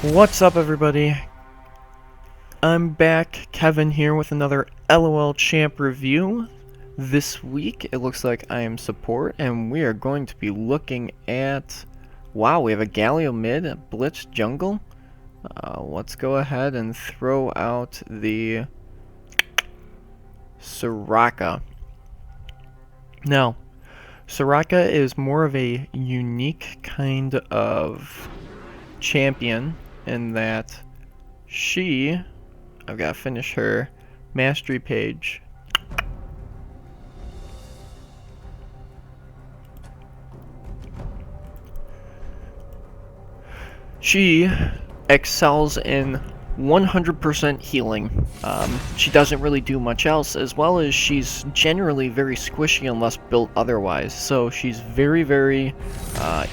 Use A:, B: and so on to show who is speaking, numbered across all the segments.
A: What's up, everybody? I'm back, Kevin here with another LOL Champ review. This week, it looks like I am support, and we are going to be looking at... Wow, we have a Galio mid, a Blitz jungle. Let's go ahead and throw out the Soraka. Now, Soraka is more of a unique kind of champion in that I've got to finish her mastery page. She excels in 100% healing. She doesn't really do much else, as well as she's generally very squishy unless built otherwise. So she's very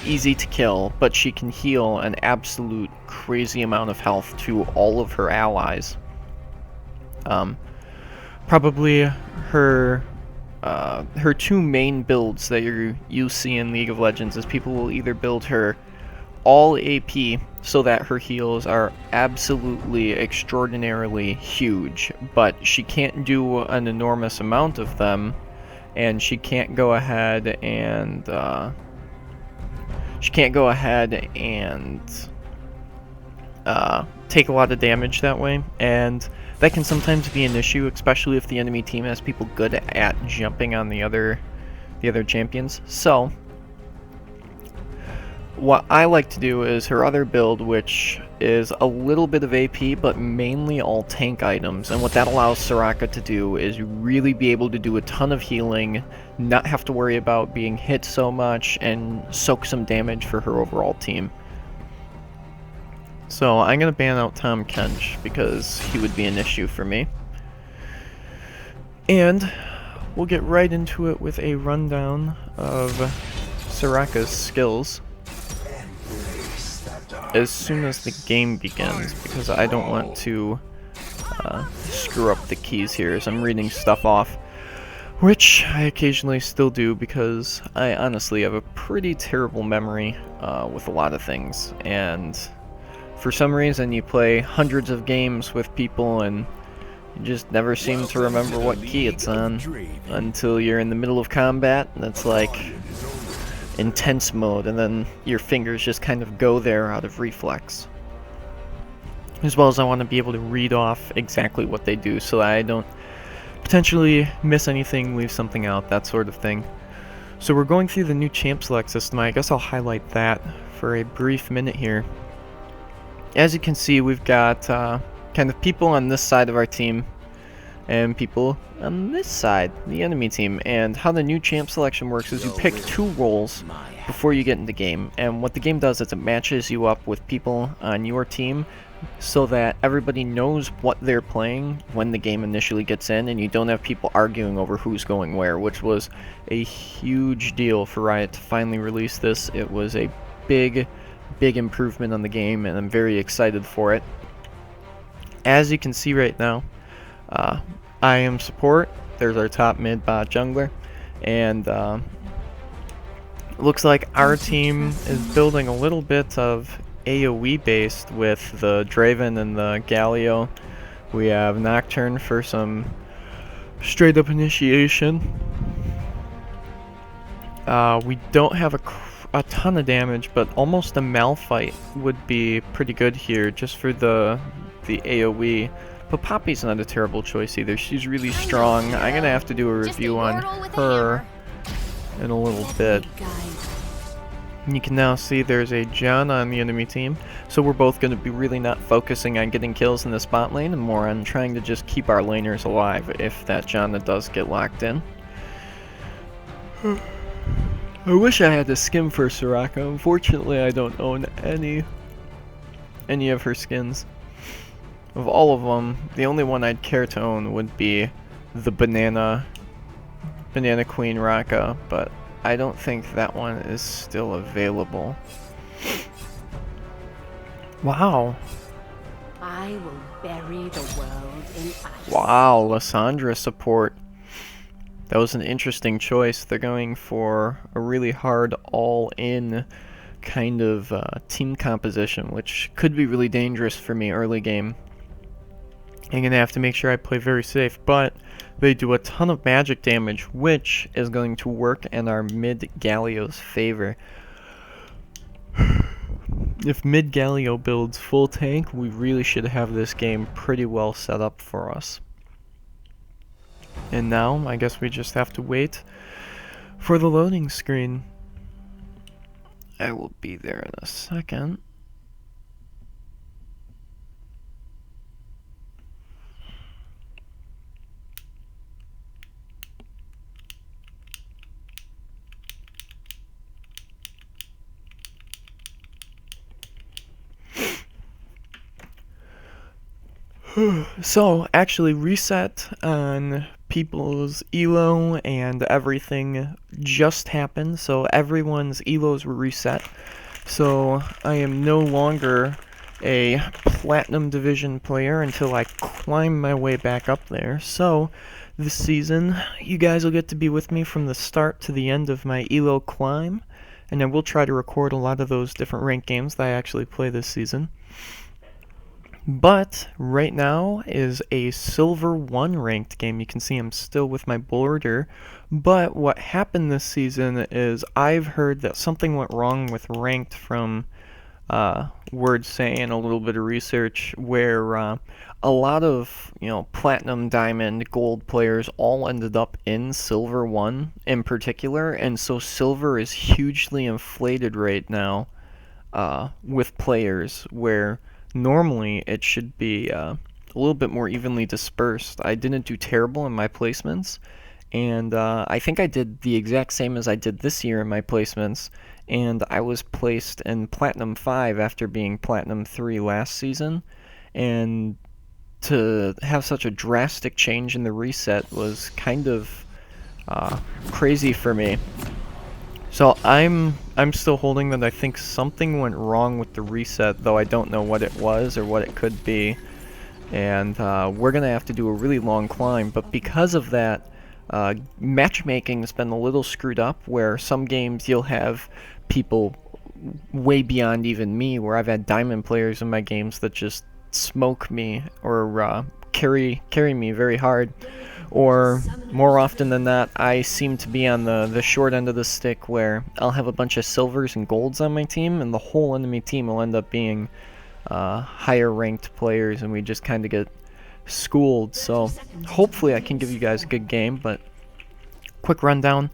A: easy to kill, but she can heal an absolute crazy amount of health to all of her allies. Probably her two main builds that you see in League of Legends is people will either build her all AP so that her heals are absolutely extraordinarily huge, but she can't do an enormous amount of them, and she can't go ahead and take a lot of damage that way, and that can sometimes be an issue, especially if the enemy team has people good at jumping on the other champions. So what I like to do is her other build, which is a little bit of AP, but mainly all tank items. And what that allows Soraka to do is really be able to do a ton of healing, not have to worry about being hit so much, and soak some damage for her overall team. So I'm going to ban out Tom Kench because he would be an issue for me. And we'll get right into it with a rundown of Soraka's skills as soon as the game begins, because I don't want to screw up the keys here as I'm reading stuff off, which I occasionally still do because I honestly have a pretty terrible memory with a lot of things, and for some reason you play hundreds of games with people and you just never seem to remember what key it's on until you're in the middle of combat, and it's like intense mode, and then your fingers just kind of go there out of reflex. As well as I want to be able to read off exactly what they do so that I don't potentially miss anything, leave something out, that sort of thing. So we're going through the new champ select system. I guess I'll highlight that for a brief minute here. As you can see, we've got kind of people on this side of our team and people on this side, the enemy team. And how the new champ selection works is you pick two roles before you get into game, and what the game does is it matches you up with people on your team so that everybody knows what they're playing when the game initially gets in, and you don't have people arguing over who's going where, which was a huge deal for Riot to finally release this. It was a big improvement on the game, and I'm very excited for it. As you can see right now, I am support. There's our top mid bot jungler, and it looks like our team is building a little bit of AoE based with the Draven and the Galio. We have Nocturne for some straight up initiation. We don't have a ton of damage, but almost a Malphite would be pretty good here just for the AoE. But Poppy's not a terrible choice either. She's really strong. I'm gonna have to do a review on her in a little bit. And you can now see there's a John on the enemy team, so we're both going to be really not focusing on getting kills in the spot lane and more on trying to just keep our laners alive if that Janna does get locked in. I wish I had a skin for Soraka. Unfortunately, I don't own any of her skins. Of all of them, the only one I'd care to own would be the Banana Queen Raka, but I don't think that one is still available. Wow.
B: I will bury the world in ice.
A: Wow, Lissandra support. That was an interesting choice. They're going for a really hard all-in kind of team composition, which could be really dangerous for me early game. I'm going to have to make sure I play very safe, but they do a ton of magic damage, which is going to work in our mid Galio's favor. If mid Galio builds full tank, we really should have this game pretty well set up for us. And now, I guess we just have to wait for the loading screen. I will be there in a second. So, actually, reset on people's elo and everything just happened. So everyone's elos were reset. So I am no longer a Platinum Division player until I climb my way back up there. So this season, you guys will get to be with me from the start to the end of my elo climb. And I will try to record a lot of those different ranked games that I actually play this season. But right now is a Silver 1 ranked game. You can see I'm still with my border. But what happened this season is I've heard that something went wrong with ranked from Word saying a little bit of research where a lot of Platinum, Diamond, Gold players all ended up in Silver 1 in particular, and so Silver is hugely inflated right now with players where normally it should be a little bit more evenly dispersed. I didn't do terrible in my placements, and I think I did the exact same as I did this year in my placements, and I was placed in Platinum 5 after being Platinum 3 last season, and to have such a drastic change in the reset was kind of crazy for me. So I'm still holding that I think something went wrong with the reset, though I don't know what it was or what it could be. And we're going to have to do a really long climb, but because of that, matchmaking has been a little screwed up, where some games you'll have people way beyond even me, where I've had Diamond players in my games that just smoke me or carry me very hard. Or more often than not, I seem to be on the short end of the stick, where I'll have a bunch of silvers and golds on my team, and the whole enemy team will end up being higher ranked players, and we just kind of get schooled. So hopefully I can give you guys a good game, but quick rundown.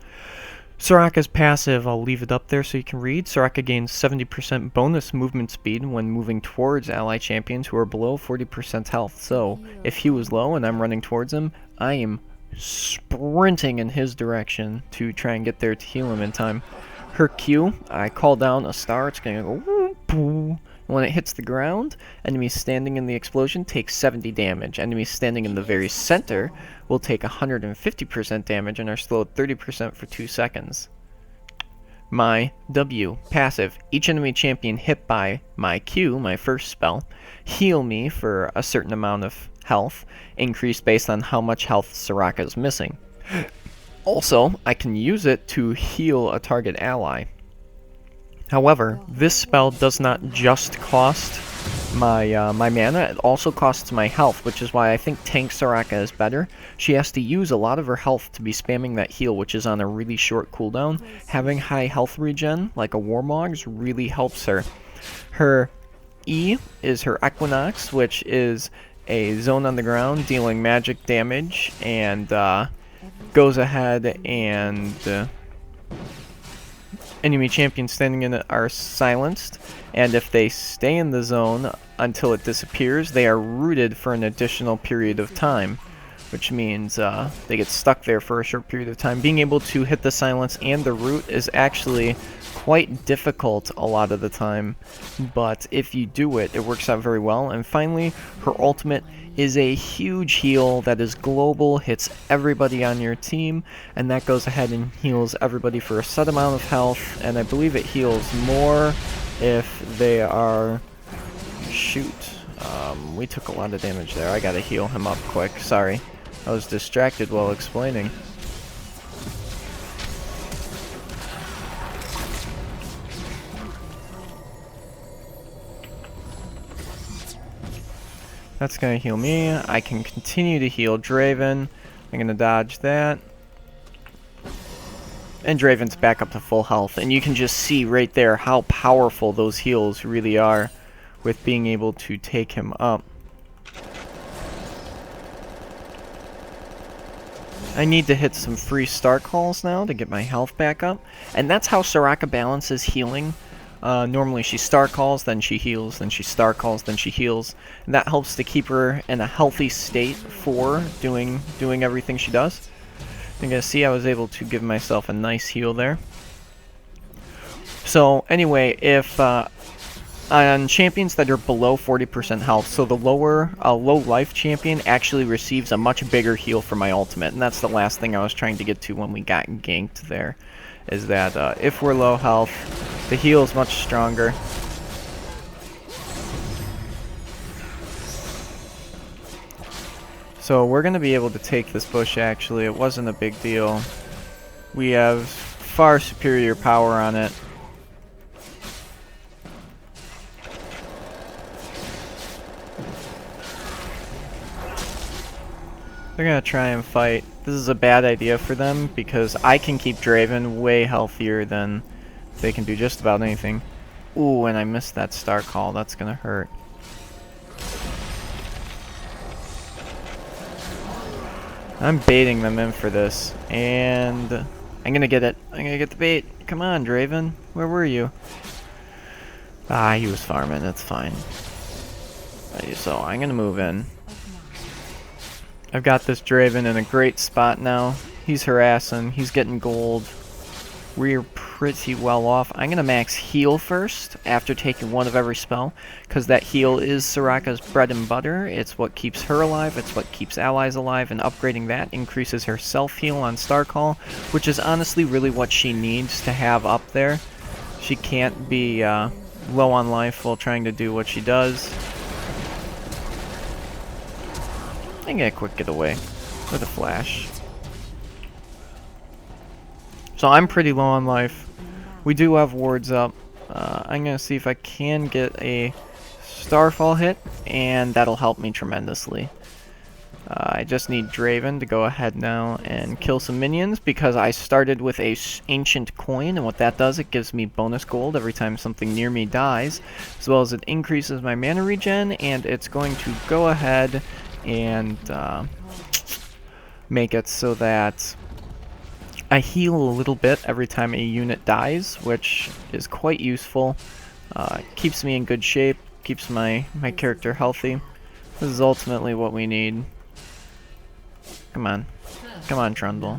A: Soraka's passive, I'll leave it up there so you can read. Soraka gains 70% bonus movement speed when moving towards ally champions who are below 40% health. So if he was low and I'm running towards him, I am sprinting in his direction to try and get there to heal him in time. Her Q, I call down a star, it's going to go whoop, boom. When it hits the ground, enemies standing in the explosion take 70 damage. Enemies standing in the very center will take 150% damage and are slowed 30% for 2 seconds. My W, passive. Each enemy champion hit by my Q, my first spell, heal me for a certain amount of health, increased based on how much health Soraka is missing. Also, I can use it to heal a target ally. However, this spell does not just cost my my mana, it also costs my health, which is why I think Tank Soraka is better. She has to use a lot of her health to be spamming that heal, which is on a really short cooldown. Having high health regen, like a Warmog's, really helps her. Her E is her Equinox, which is a zone on the ground dealing magic damage, and goes ahead and enemy champions standing in it are silenced, and if they stay in the zone until it disappears, they are rooted for an additional period of time, which means they get stuck there for a short period of time. Being able to hit the silence and the root is actually quite difficult a lot of the time, but if you do it, it works out very well. And finally, her ultimate is a huge heal that is global, hits everybody on your team, and that goes ahead and heals everybody for a set amount of health, and I believe it heals more if they are... Shoot. We took a lot of damage there. I gotta heal him up quick. Sorry. I was distracted while explaining. That's gonna heal me. I can continue to heal Draven. I'm gonna dodge that. And Draven's back up to full health. And you can just see right there how powerful those heals really are with being able to take him up. I need to hit some free star calls now to get my health back up. And that's how Soraka balances healing. Normally she star calls, then she heals, then she star calls, then she heals. And that helps to keep her in a healthy state for doing everything she does. You're going to see I was able to give myself a nice heal there. So anyway, if on champions that are below 40% health, so the low life champion actually receives a much bigger heal for my ultimate, and that's the last thing I was trying to get to when we got ganked there, is that if we're low health, the heal is much stronger. So we're going to be able to take this bush actually. It wasn't a big deal. We have far superior power on it. They're gonna try and fight. This is a bad idea for them because I can keep Draven way healthier than they can do just about anything. Ooh, and I missed that star call. That's gonna hurt. I'm baiting them in for this, and I'm gonna get it. I'm gonna get the bait. Come on, Draven. Where were you? Ah, he was farming. That's fine. So I'm gonna move in. I've got this Draven in a great spot now. He's harassing. He's getting gold. We're pretty well off. I'm going to max heal first after taking one of every spell, because that heal is Soraka's bread and butter. It's what keeps her alive. It's what keeps allies alive, and upgrading that increases her self-heal on Star Call, which is honestly really what she needs to have up there. She can't be low on life while trying to do what she does. I can get a quick getaway with a flash. So I'm pretty low on life. We do have wards up. I'm going to see if I can get a Starfall hit, and that'll help me tremendously. I just need Draven to go ahead now and kill some minions, because I started with a ancient coin, and what that does, it gives me bonus gold every time something near me dies, as well as it increases my mana regen, and it's going to go ahead and make it so that I heal a little bit every time a unit dies, which is quite useful. Keeps me in good shape, keeps my character healthy. This is ultimately what we need. Come on. Come on, Trundle.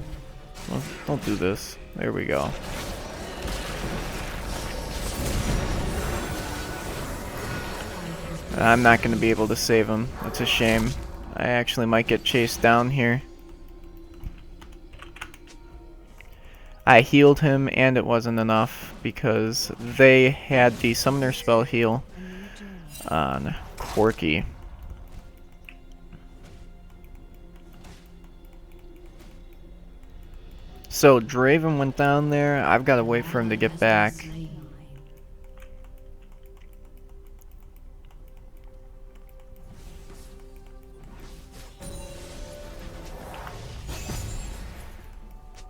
A: Don't do this. There we go. I'm not going to be able to save him. That's a shame. I actually might get chased down here. I healed him, and it wasn't enough because they had the summoner spell heal on Corky. So Draven went down there. I've got to wait for him to get back.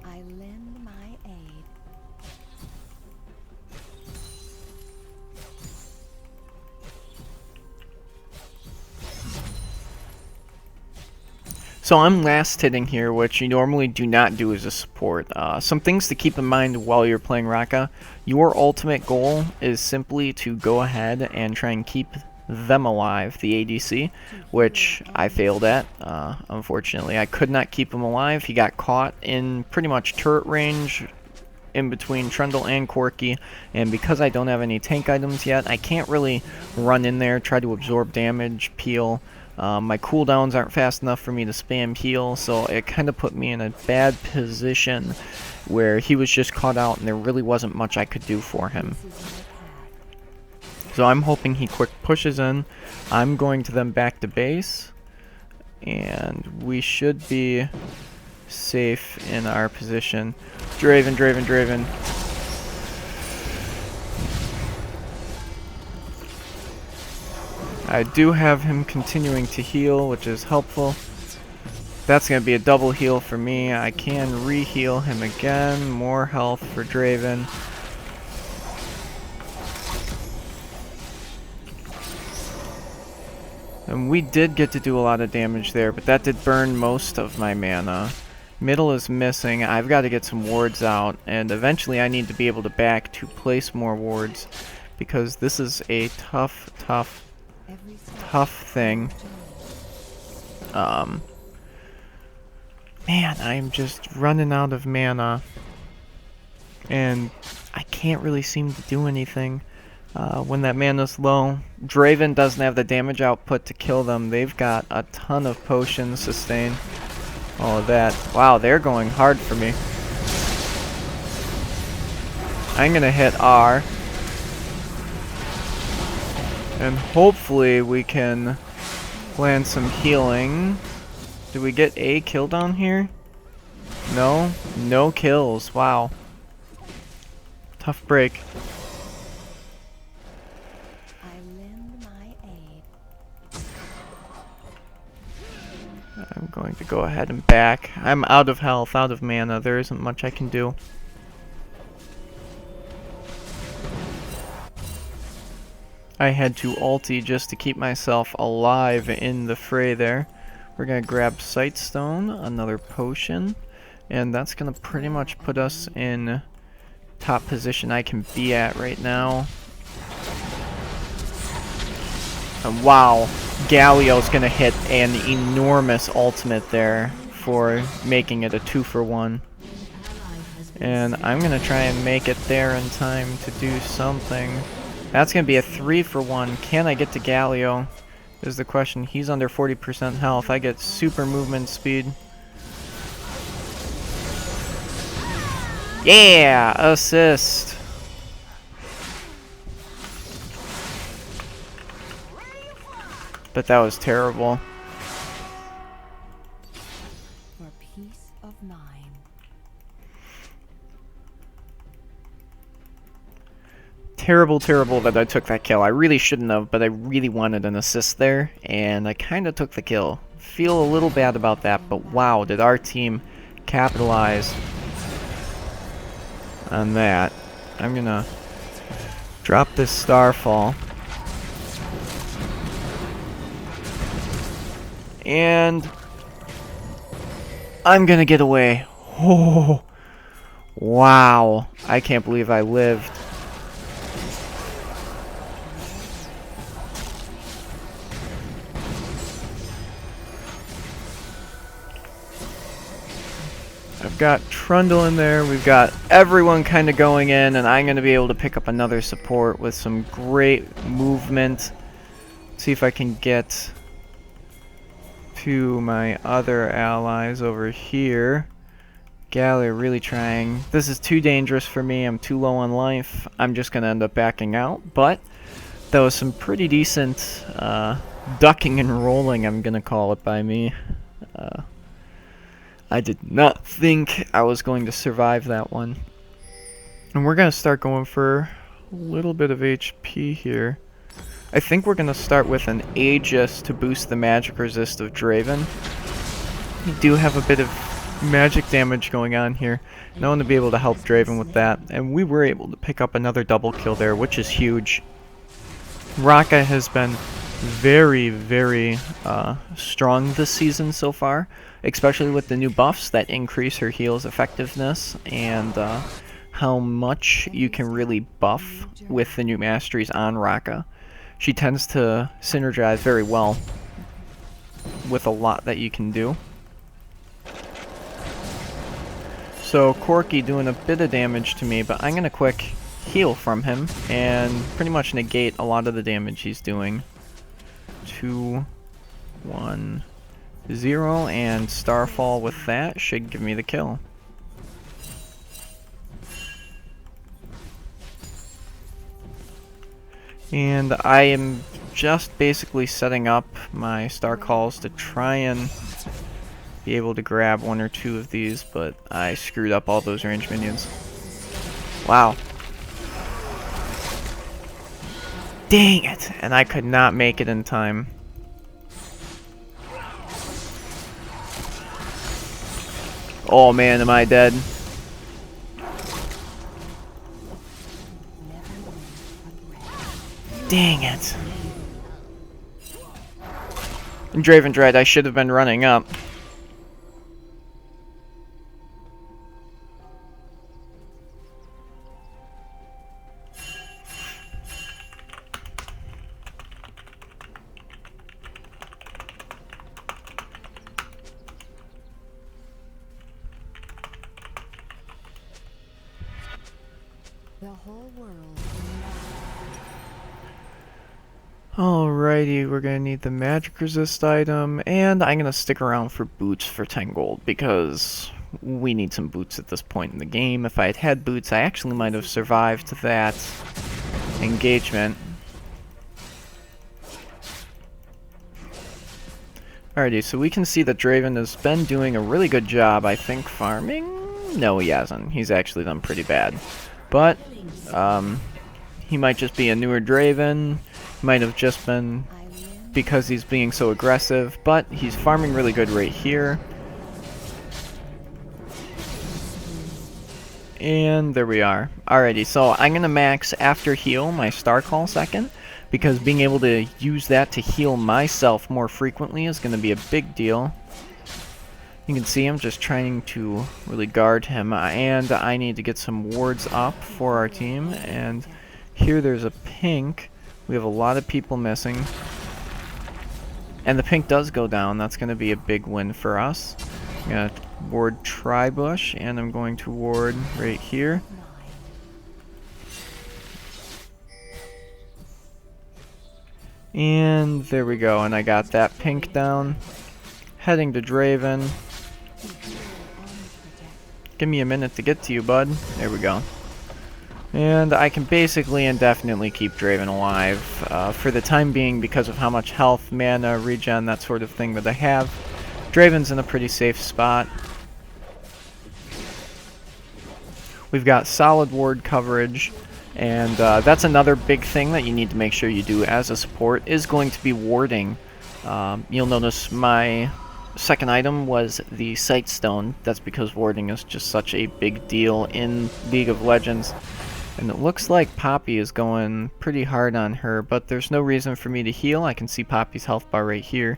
B: I lend my aid.
A: So I'm last hitting here, which you normally do not do as a support. Some things to keep in mind while you're playing Raka. Your ultimate goal is simply to go ahead and try and keep them alive, the ADC, which I failed at. Unfortunately, I could not keep him alive. He got caught in pretty much turret range in between Trundle and Corky, and because I don't have any tank items yet, I can't really run in there, try to absorb damage, peel. My cooldowns aren't fast enough for me to spam heal, so it kind of put me in a bad position where he was just caught out and there really wasn't much I could do for him. So I'm hoping he quick pushes in. I'm going to them back to base, and we should be safe in our position. Draven, Draven, Draven. I do have him continuing to heal, which is helpful. That's going to be a double heal for me. I can re-heal him again. More health for Draven. And we did get to do a lot of damage there, but that did burn most of my mana. Middle is missing. I've got to get some wards out, and eventually I need to be able to back to place more wards, because this is a tough thing. Man, I'm just running out of mana, and I can't really seem to do anything when that mana's low. Draven doesn't have the damage output to kill them. They've got a ton of potions, sustain, all of that. Wow, they're going hard for me. I'm gonna hit R, and hopefully we can land some healing. Did we get a kill down here? No? No kills. Wow. Tough break.
B: I lend my aid.
A: I'm going to go ahead and back. I'm out of health, out of mana. There isn't much I can do. I had to ulti just to keep myself alive in the fray there. We're going to grab Sightstone, another potion, and that's going to pretty much put us in top position I can be at right now. And wow, Galio's going to hit an enormous ultimate there for making it a 2-for-1. And I'm going to try and make it there in time to do something. That's going to be a 3-for-1. Can I get to Galio? Is the question. He's under 40% health. I get super movement speed. Yeah! Assist! But that was terrible.
B: For peace of mind.
A: Terrible that I took that kill. I really shouldn't have, but I really wanted an assist there, and I kind of took the kill. Feel a little bad about that, but wow, did our team capitalize on that. I'm gonna drop this Starfall. And I'm gonna get away. Oh, wow. I can't believe I lived. I've got Trundle in there, we've got everyone kind of going in, and I'm going to be able to pick up another support with some great movement. See if I can get to my other allies over here. Gallia really trying. This is too dangerous for me, I'm too low on life. I'm just going to end up backing out, but that was some pretty decent ducking and rolling, I'm going to call it, by me. I did not think I was going to survive that one. And we're going to start going for a little bit of HP here. I think we're going to start with an Aegis to boost the magic resist of Draven. We do have a bit of magic damage going on here, and I want to be able to help Draven with that. And we were able to pick up another double kill there, which is huge. Soraka has been very strong this season so far, especially with the new buffs that increase her heal's effectiveness and how much you can really buff with the new masteries on Soraka. She tends to synergize very well with a lot that you can do. So Corki doing a bit of damage to me, but I'm going to quick heal from him and pretty much negate a lot of the damage he's doing. 2, 1, 0, and Starfall with that should give me the kill. And I am just basically setting up my Star Calls to try and be able to grab 1 or 2 of these, but I screwed up all those range minions. Wow. Dang it! And I could not make it in time. Oh man, am I dead? Dang it. And Draven Dread, I should have been running up.
B: The whole world.
A: Alrighty, we're gonna need the magic resist item, and I'm gonna stick around for boots for 10 gold, because we need some boots at this point in the game. If I had had boots, I actually might have survived that engagement. Alrighty, so we can see that Draven has been doing a really good job, I think, farming? No, he hasn't. He's actually done pretty bad. But, he might just be a newer Draven. Might have just been because he's being so aggressive, but he's farming really good right here. And there we are. Alrighty, so I'm gonna max after heal my Star Call second, because being able to use that to heal myself more frequently is gonna be a big deal. You can see I'm just trying to really guard him, and I need to get some wards up for our team, and here there's a pink. We have a lot of people missing. And the pink does go down. That's going to be a big win for us. I'm going to ward Tribush, and I'm going to ward right here. And there we go. And I got that pink down. Heading to Draven. Give me a minute to get to you, bud. There we go. And I can basically indefinitely keep Draven alive for the time being because of how much health, mana, regen, that sort of thing that I have. Draven's in a pretty safe spot. We've got solid ward coverage, and that's another big thing that you need to make sure you do as a support, is going to be warding. You'll notice my second item was the Sight Stone. That's because warding is just such a big deal in League of Legends. And it looks like Poppy is going pretty hard on her, but there's no reason for me to heal. I can see Poppy's health bar right here.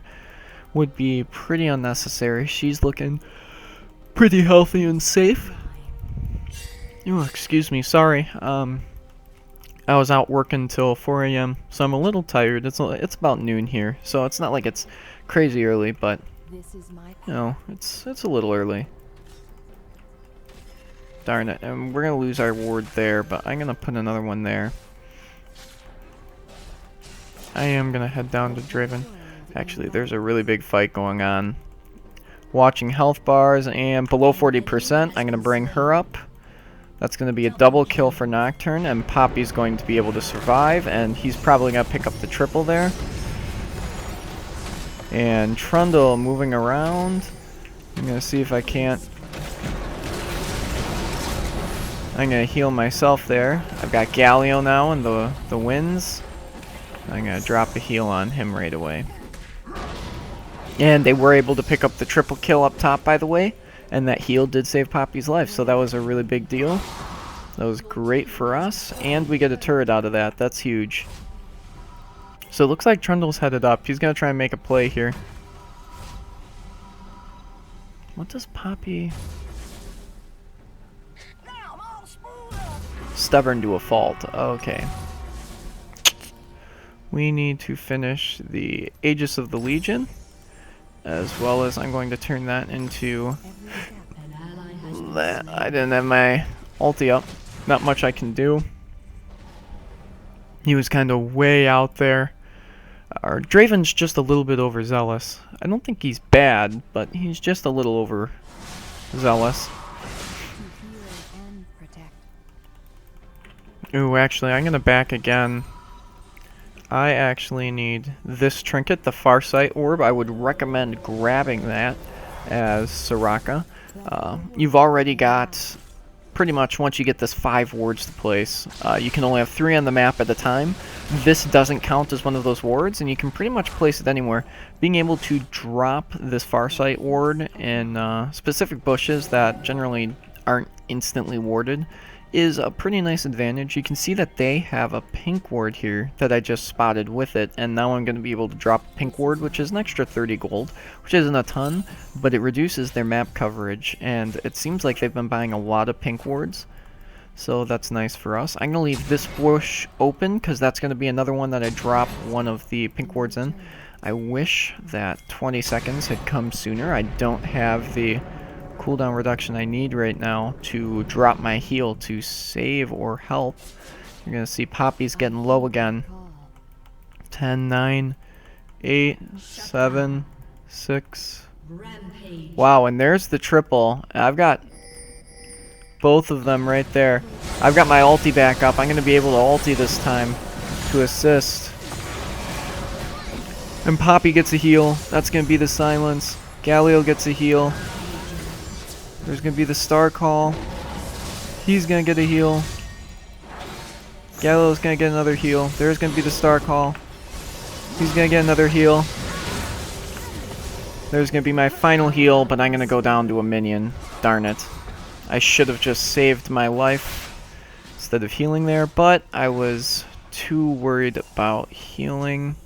A: Would be pretty unnecessary. She's looking pretty healthy and safe. Oh, excuse me, sorry. I was out working till 4 a.m., so I'm a little tired. It's about noon here, so it's not like it's crazy early, but you know, it's a little early. Darn it, and we're going to lose our ward there, but I'm going to put another one there. I am going to head down to Draven. Actually, there's a really big fight going on. Watching health bars, and below 40%, I'm going to bring her up. That's going to be a double kill for Nocturne, and Poppy's going to be able to survive, and he's probably going to pick up the triple there. And Trundle moving around. I'm going to see if I can't... I'm going to heal myself there. I've got Galio now and the wins. I'm going to drop a heal on him right away. And they were able to pick up the triple kill up top, by the way. And that heal did save Poppy's life, so that was a really big deal. That was great for us. And we get a turret out of that. That's huge. So it looks like Trundle's headed up. He's going to try and make a play here. What does Poppy... Stubborn to a fault. Okay. We need to finish the Aegis of the Legion, as well as I'm going to turn that into... I didn't have my ulti up. Not much I can do. He was kind of way out there. Our Draven's just a little bit overzealous. I don't think he's bad, but he's just a little overzealous. Ooh, actually, I'm going to back again. I actually need this trinket, the Farsight Orb. I would recommend grabbing that as Soraka. You've already got pretty much once you get this 5 wards to place, you can only have 3 on the map at a time. This doesn't count as one of those wards, and you can pretty much place it anywhere. Being able to drop this Farsight ward in specific bushes that generally aren't instantly warded is a pretty nice advantage. You can see that they have a pink ward here that I just spotted with it, and now I'm going to be able to drop a pink ward, which is an extra 30 gold, which isn't a ton, but it reduces their map coverage, and it seems like they've been buying a lot of pink wards, so that's nice for us. I'm going to leave this bush open, because that's going to be another one that I drop one of the pink wards in. I wish that 20 seconds had come sooner. I don't have the cooldown reduction I need right now to drop my heal to save or help. You're gonna see Poppy's getting low again. 10, 9, 8, 7, 6. Wow, and there's the triple. I've got both of them right there. I've got my ulti back up. I'm gonna be able to ulti this time to assist. And Poppy gets a heal. That's gonna be the silence. Galio gets a heal. There's going to be the Star Call. He's going to get a heal. Gallo's going to get another heal. There's going to be the Star Call. He's going to get another heal. There's going to be my final heal, but I'm going to go down to a minion. Darn it. I should have just saved my life instead of healing there, but I was too worried about healing.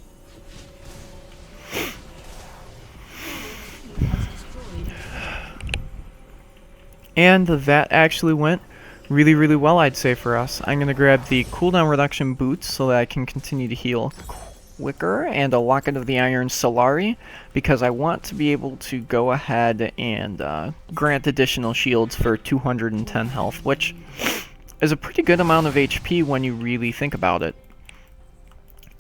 A: And that actually went really, really well, I'd say, for us. I'm going to grab the cooldown reduction boots so that I can continue to heal quicker, and a Locket of the Iron Solari, because I want to be able to go ahead and grant additional shields for 210 health, which is a pretty good amount of HP when you really think about it.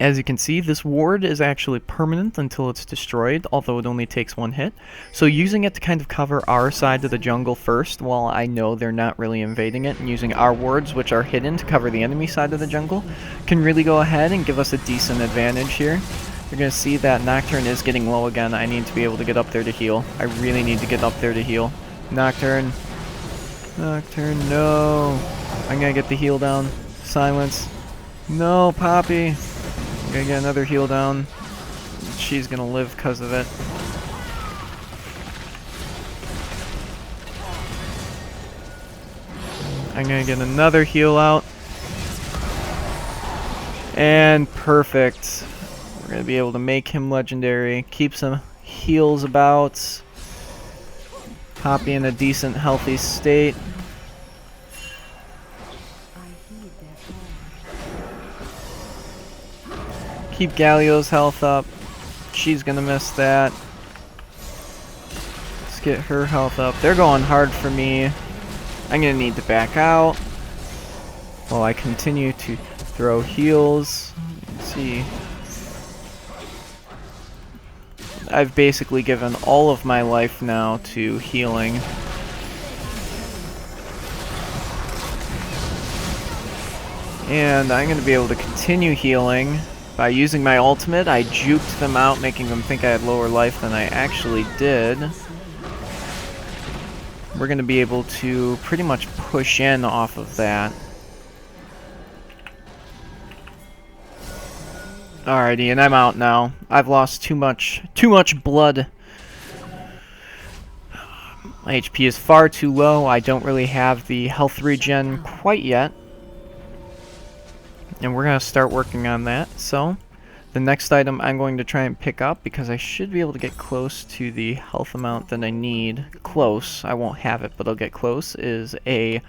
A: As you can see, this ward is actually permanent until it's destroyed, although it only takes 1 hit. So using it to kind of cover our side of the jungle first, while I know they're not really invading it, and using our wards, which are hidden, to cover the enemy side of the jungle, can really go ahead and give us a decent advantage here. You're going to see that Nocturne is getting low again. I need to be able to get up there to heal. I really need to get up there to heal. Nocturne. Nocturne, no. I'm going to get the heal down. Silence. No, Poppy. Gonna get another heal down. She's gonna live because of it. I'm gonna get another heal out. And perfect. We're gonna be able to make him legendary. Keep some heals about. Poppy in a decent, healthy state. Keep Galio's health up. She's gonna miss that. Let's get her health up. They're going hard for me. I'm gonna need to back out while I continue to throw heals. Let's see. I've basically given all of my life now to healing. And I'm gonna be able to continue healing. By using my ultimate, I juked them out, making them think I had lower life than I actually did. We're going to be able to pretty much push in off of that. Alrighty, and I'm out now. I've lost too much blood. My HP is far too low. I don't really have the health regen quite yet. And we're going to start working on that. So, the next item I'm going to try and pick up, because I should be able to get close to the health amount that I need. Close. I won't have it, but I'll get close, is a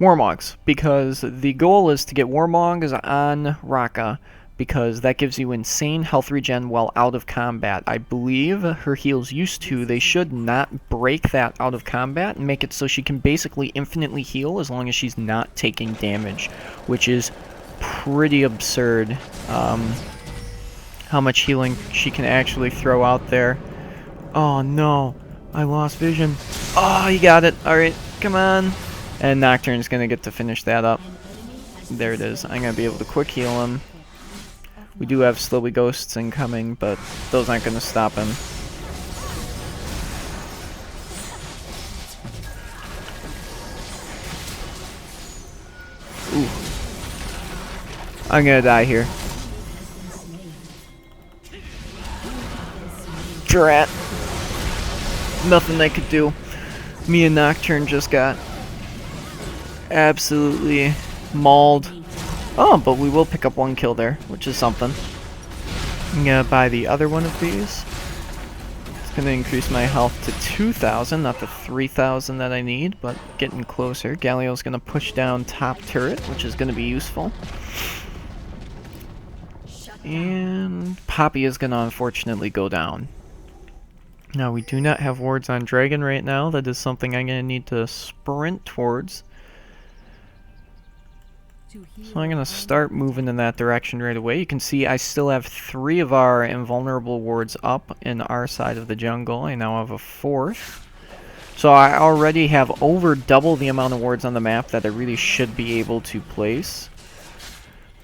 A: Warmogs. Because the goal is to get Warmogs on Raka, because that gives you insane health regen while out of combat. I believe her heals used to, they should not break that out of combat and make it so she can basically infinitely heal as long as she's not taking damage, which is pretty absurd how much healing she can actually throw out there. Oh no, I lost vision. Oh, you got it. Alright, come on. And Nocturne's gonna get to finish that up. There it is. I'm gonna be able to quick heal him. We do have Slowy Ghosts incoming, but those aren't going to stop him. I'm gonna die here. Drat. Nothing they could do. Me and Nocturne just got absolutely mauled. Oh, but we will pick up 1 kill there, which is something. I'm gonna buy the other one of these. It's gonna increase my health to 2,000, not the 3,000 that I need, but getting closer. Galio's gonna push down top turret, which is gonna be useful. And Poppy is gonna unfortunately go down. Now, we do not have wards on Dragon right now. That is something I'm gonna need to sprint towards. So I'm going to start moving in that direction right away. You can see I still have 3 of our invulnerable wards up in our side of the jungle. I now have a 4th. So I already have over double the amount of wards on the map that I really should be able to place.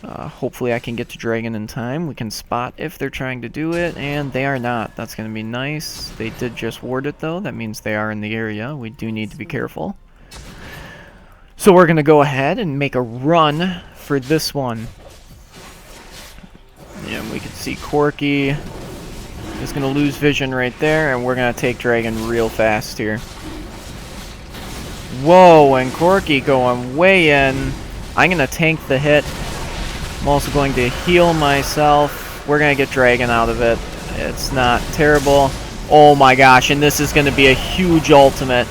A: Hopefully I can get to Dragon in time. We can spot if they're trying to do it, and they are not. That's going to be nice. They did just ward it though. That means they are in the area. We do need to be careful. So we're going to go ahead and make a run for this one. And we can see Corky is going to lose vision right there, and we're going to take Dragon real fast here. Whoa, and Corky going way in. I'm going to tank the hit. I'm also going to heal myself. We're going to get Dragon out of it. It's not terrible. Oh my gosh, and this is going to be a huge ultimate.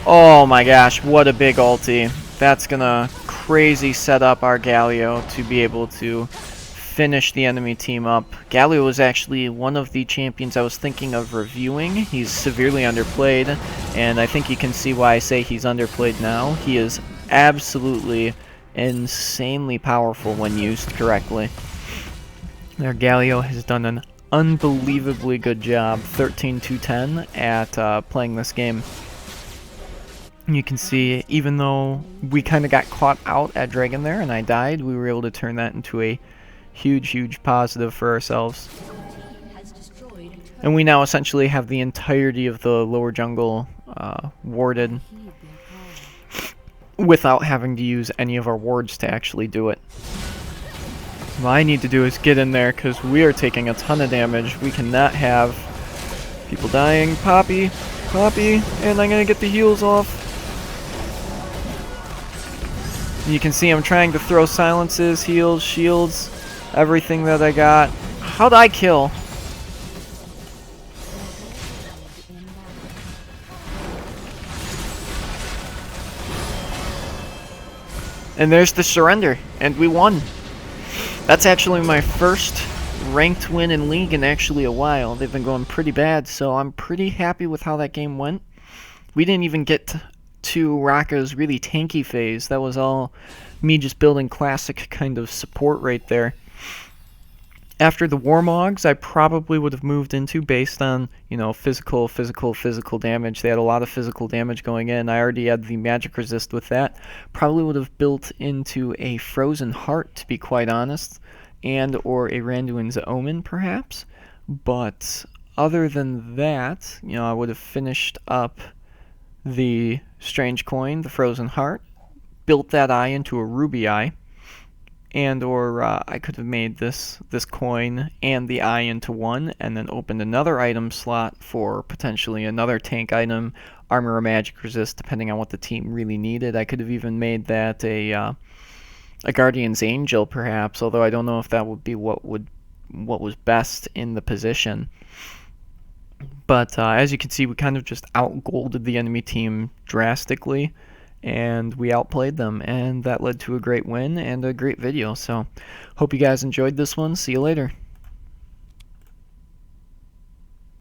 A: Oh my gosh, what a big ulti. That's gonna crazy set up our Galio to be able to finish the enemy team up. Galio was actually one of the champions I was thinking of reviewing. He's severely underplayed, and I think you can see why I say he's underplayed now. He is absolutely insanely powerful when used correctly. Our Galio has done an unbelievably good job, 13-10, at playing this game. You can see, even though we kind of got caught out at Dragon there and I died, we were able to turn that into a huge positive for ourselves. And we now essentially have the entirety of the lower jungle warded without having to use any of our wards to actually do it. What I need to do is get in there because we are taking a ton of damage. We cannot have people dying. Poppy, and I'm going to get the heals off. You can see I'm trying to throw silences, heals, shields, everything that I got. How'd I kill? And there's the surrender, and we won. That's actually my first ranked win in League in actually a while. They've been going pretty bad, so I'm pretty happy with how that game went. We didn't even get to Raka's really tanky phase. That was all me just building classic kind of support right there. After the Warmogs, I probably would have moved into based on, you know, physical damage. They had a lot of physical damage going in. I already had the magic resist with that. Probably would have built into a Frozen Heart, to be quite honest, and or a Randuin's Omen, perhaps. But other than that, you know, I would have finished up the Strange Coin, the Frozen Heart, built that eye into a Ruby Eye, and or I could have made this coin and the eye into one, and then opened another item slot for potentially another tank item, armor or magic resist, depending on what the team really needed. I could have even made that a Guardian's Angel, perhaps, although I don't know if that would be what was best in the position. But as you can see, we kind of just outgolded the enemy team drastically, and we outplayed them, and that led to a great win and a great video. So hope you guys enjoyed this one. See you later.